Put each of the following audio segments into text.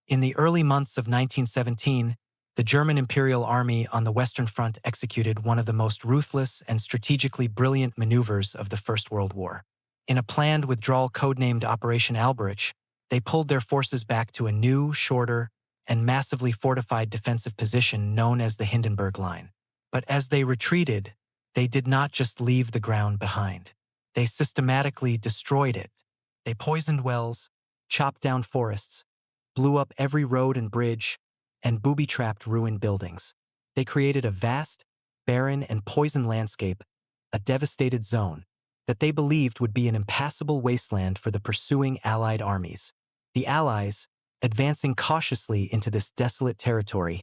In the early months of 1917, the German Imperial Army on the Western Front executed one of the most ruthless and strategically brilliant maneuvers of the First World War. In a planned withdrawal codenamed Operation Alberich, they pulled their forces back to a new, shorter, and massively fortified defensive position known as the Hindenburg Line. But as they retreated, they did not just leave the ground behind. They systematically destroyed it. They poisoned wells, chopped down forests, blew up every road and bridge, and booby-trapped ruined buildings. They created a vast, barren, and poisoned landscape, a devastated zone, that they believed would be an impassable wasteland for the pursuing Allied armies. The Allies, advancing cautiously into this desolate territory,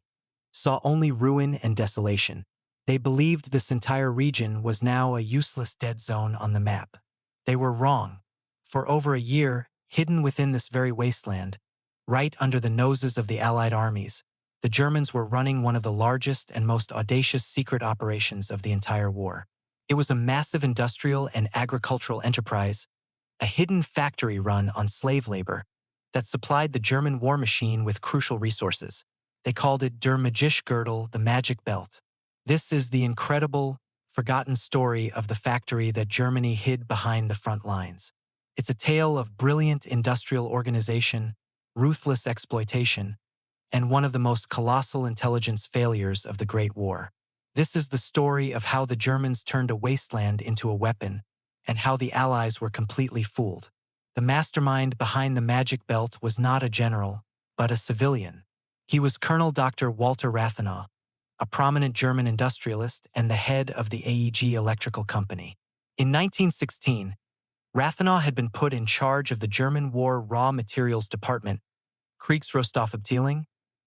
saw only ruin and desolation. They believed this entire region was now a useless dead zone on the map. They were wrong. For over a year, hidden within this very wasteland, right under the noses of the Allied armies, the Germans were running one of the largest and most audacious secret operations of the entire war. It was a massive industrial and agricultural enterprise, a hidden factory run on slave labor, that supplied the German war machine with crucial resources. They called it Der Magische Gürtel, the magic belt. This is the incredible, forgotten story of the factory that Germany hid behind the front lines. It's a tale of brilliant industrial organization, ruthless exploitation, and one of the most colossal intelligence failures of the Great War. This is the story of how the Germans turned a wasteland into a weapon, and how the Allies were completely fooled. The mastermind behind the magic belt was not a general, but a civilian. He was Colonel Dr. Walter Rathenau, a prominent German industrialist and the head of the AEG Electrical Company. In 1916, Rathenau had been put in charge of the German War Raw Materials Department, Kriegsrohstoffabteilung,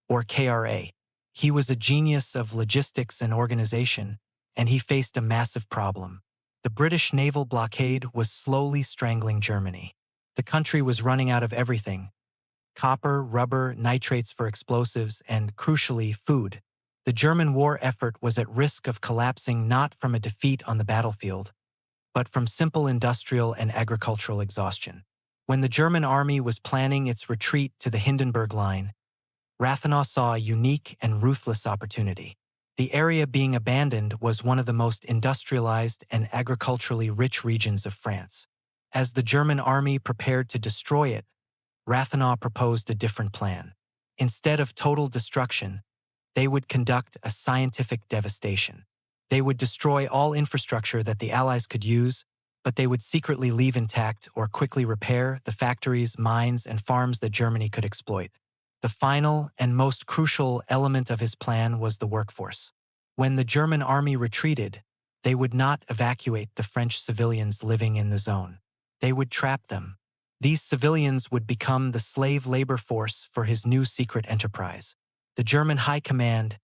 or KRA. He was a genius of logistics and organization, and he faced a massive problem. The British naval blockade was slowly strangling Germany. The country was running out of everything: copper, rubber, nitrates for explosives, and, crucially, food. The German war effort was at risk of collapsing not from a defeat on the battlefield, but from simple industrial and agricultural exhaustion. When the German army was planning its retreat to the Hindenburg Line, Rathenau saw a unique and ruthless opportunity. The area being abandoned was one of the most industrialized and agriculturally rich regions of France. As the German army prepared to destroy it, Rathenau proposed a different plan. Instead of total destruction, they would conduct a scientific devastation. They would destroy all infrastructure that the Allies could use, but they would secretly leave intact or quickly repair the factories, mines, and farms that Germany could exploit. The final and most crucial element of his plan was the workforce. When the German army retreated, they would not evacuate the French civilians living in the zone. They would trap them. These civilians would become the slave labor force for his new secret enterprise. The German High Command,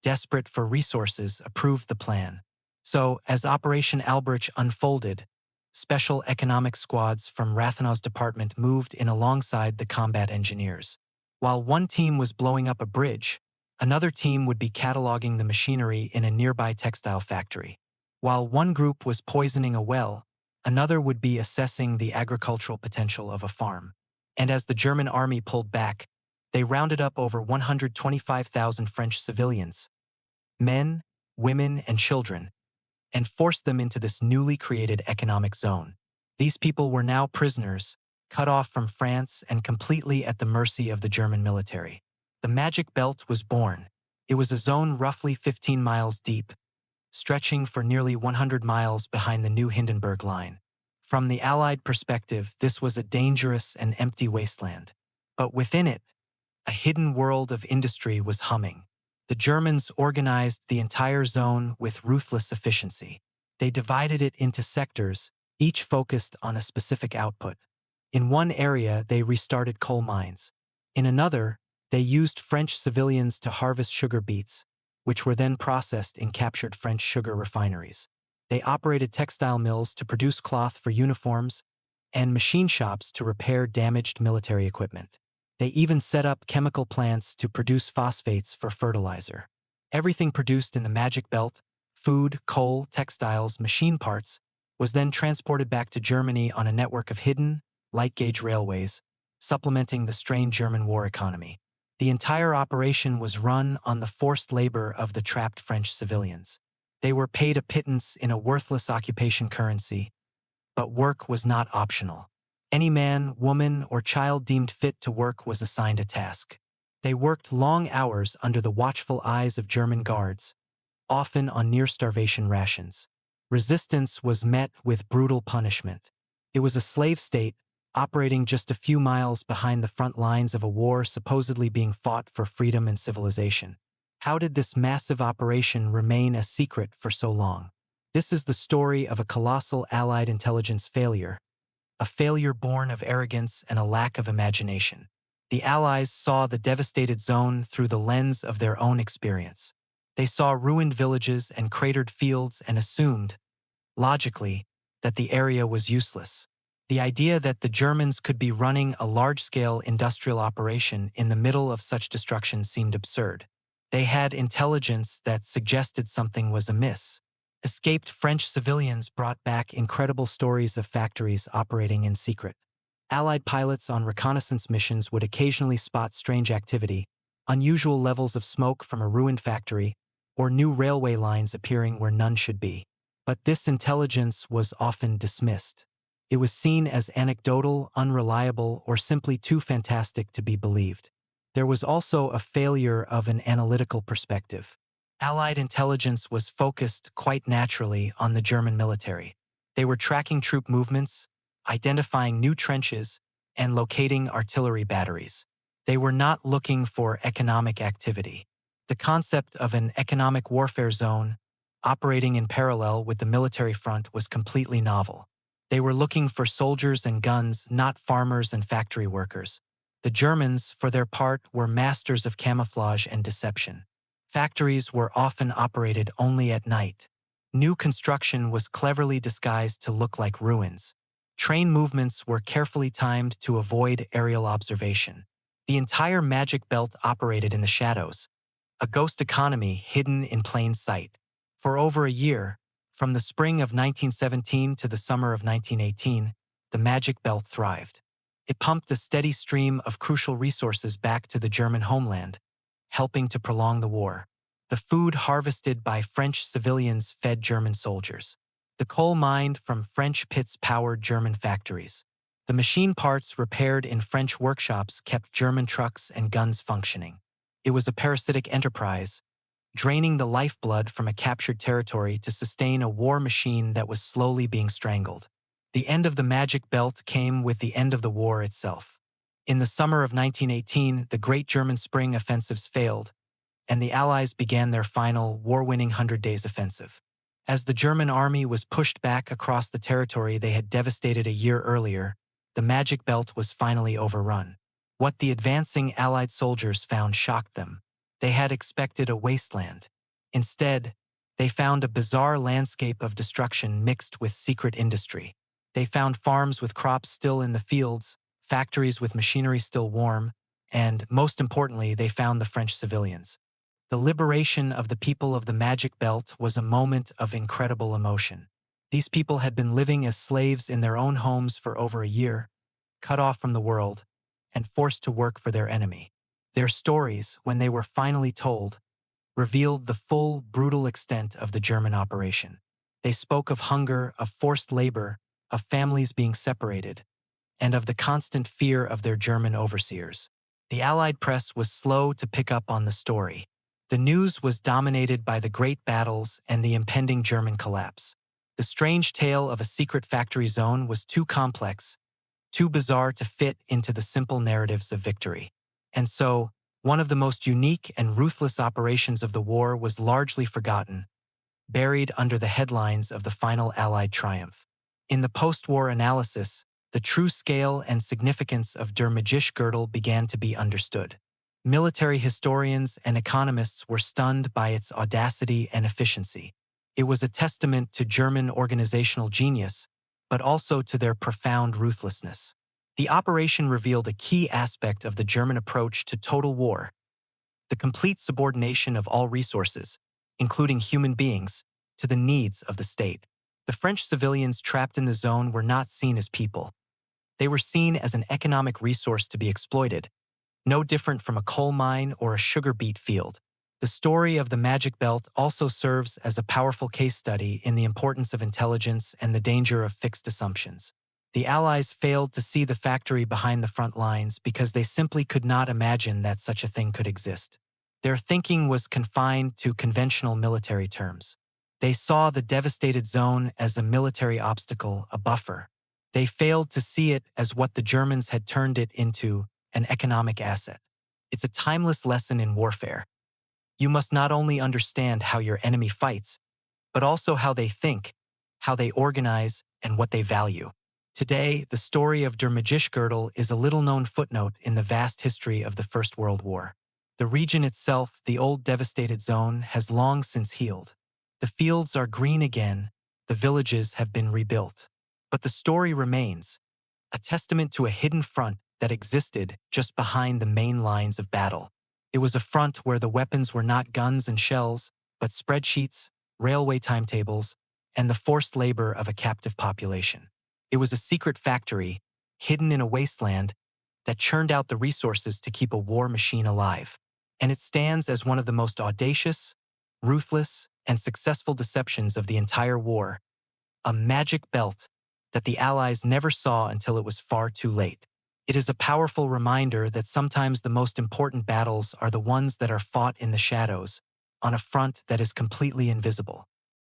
desperate for resources, approved the plan. So, as Operation Alberich unfolded, special economic squads from Rathenau's department moved in alongside the combat engineers. While one team was blowing up a bridge, another team would be cataloging the machinery in a nearby textile factory. While one group was poisoning a well, another would be assessing the agricultural potential of a farm. And as the German army pulled back, they rounded up over 125,000 French civilians, men, women, and children, and forced them into this newly created economic zone. These people were now prisoners, cut off from France and completely at the mercy of the German military. The Magic Belt was born. It was a zone roughly 15 miles deep, stretching for nearly 100 miles behind the new Hindenburg Line. From the Allied perspective, this was a dangerous and empty wasteland. But within it, a hidden world of industry was humming. The Germans organized the entire zone with ruthless efficiency. They divided it into sectors, each focused on a specific output. In one area, they restarted coal mines. In another, they used French civilians to harvest sugar beets, which were then processed in captured French sugar refineries. They operated textile mills to produce cloth for uniforms and machine shops to repair damaged military equipment. They even set up chemical plants to produce phosphates for fertilizer. Everything produced in the Magic Belt, food, coal, textiles, machine parts, was then transported back to Germany on a network of hidden, light-gauge railways, supplementing the strained German war economy. The entire operation was run on the forced labor of the trapped French civilians. They were paid a pittance in a worthless occupation currency, but work was not optional. Any man, woman, or child deemed fit to work was assigned a task. They worked long hours under the watchful eyes of German guards, often on near-starvation rations. Resistance was met with brutal punishment. It was a slave state, operating just a few miles behind the front lines of a war supposedly being fought for freedom and civilization. How did this massive operation remain a secret for so long? This is the story of a colossal Allied intelligence failure, a failure born of arrogance and a lack of imagination. The Allies saw the devastated zone through the lens of their own experience. They saw ruined villages and cratered fields and assumed, logically, that the area was useless. The idea that the Germans could be running a large-scale industrial operation in the middle of such destruction seemed absurd. They had intelligence that suggested something was amiss. Escaped French civilians brought back incredible stories of factories operating in secret. Allied pilots on reconnaissance missions would occasionally spot strange activity, unusual levels of smoke from a ruined factory, or new railway lines appearing where none should be. But this intelligence was often dismissed. It was seen as anecdotal, unreliable, or simply too fantastic to be believed. There was also a failure of an analytical perspective. Allied intelligence was focused, quite naturally, on the German military. They were tracking troop movements, identifying new trenches, and locating artillery batteries. They were not looking for economic activity. The concept of an economic warfare zone, operating in parallel with the military front, was completely novel. They were looking for soldiers and guns, not farmers and factory workers. The Germans, for their part, were masters of camouflage and deception. Factories were often operated only at night. New construction was cleverly disguised to look like ruins. Train movements were carefully timed to avoid aerial observation. The entire Magic Belt operated in the shadows, a ghost economy hidden in plain sight. For over a year, from the spring of 1917 to the summer of 1918, the Magic Belt thrived. It pumped a steady stream of crucial resources back to the German homeland, helping to prolong the war. The food harvested by French civilians fed German soldiers. The coal mined from French pits powered German factories. The machine parts repaired in French workshops kept German trucks and guns functioning. It was a parasitic enterprise, draining the lifeblood from a captured territory to sustain a war machine that was slowly being strangled. The end of the Magic Belt came with the end of the war itself. In the summer of 1918, the Great German Spring offensives failed, and the Allies began their final, war-winning 100 Days offensive. As the German army was pushed back across the territory they had devastated a year earlier, the Magic Belt was finally overrun. What the advancing Allied soldiers found shocked them. They had expected a wasteland. Instead, they found a bizarre landscape of destruction mixed with secret industry. They found farms with crops still in the fields, factories with machinery still warm, and, most importantly, they found the French civilians. The liberation of the people of the Magic Belt was a moment of incredible emotion. These people had been living as slaves in their own homes for over a year, cut off from the world, and forced to work for their enemy. Their stories, when they were finally told, revealed the full, brutal extent of the German operation. They spoke of hunger, of forced labor, of families being separated, and of the constant fear of their German overseers. The Allied press was slow to pick up on the story. The news was dominated by the great battles and the impending German collapse. The strange tale of a secret factory zone was too complex, too bizarre to fit into the simple narratives of victory. And so, one of the most unique and ruthless operations of the war was largely forgotten, buried under the headlines of the final Allied triumph. In the post-war analysis, the true scale and significance of der Magische Gürtel began to be understood. Military historians and economists were stunned by its audacity and efficiency. It was a testament to German organizational genius, but also to their profound ruthlessness. The operation revealed a key aspect of the German approach to total war: the complete subordination of all resources, including human beings, to the needs of the state. The French civilians trapped in the zone were not seen as people. They were seen as an economic resource to be exploited, no different from a coal mine or a sugar beet field. The story of the Magic Belt also serves as a powerful case study in the importance of intelligence and the danger of fixed assumptions. The Allies failed to see the factory behind the front lines because they simply could not imagine that such a thing could exist. Their thinking was confined to conventional military terms. They saw the devastated zone as a military obstacle, a buffer. They failed to see it as what the Germans had turned it into, an economic asset. It's a timeless lesson in warfare. You must not only understand how your enemy fights, but also how they think, how they organize, and what they value. Today, the story of der Magische Gürtel is a little-known footnote in the vast history of the First World War. The region itself, the old devastated zone, has long since healed. The fields are green again, the villages have been rebuilt. But the story remains, a testament to a hidden front that existed just behind the main lines of battle. It was a front where the weapons were not guns and shells, but spreadsheets, railway timetables, and the forced labor of a captive population. It was a secret factory, hidden in a wasteland, that churned out the resources to keep a war machine alive. And it stands as one of the most audacious, ruthless, and successful deceptions of the entire war, a magic belt that the Allies never saw until it was far too late. It is a powerful reminder that sometimes the most important battles are the ones that are fought in the shadows, on a front that is completely invisible.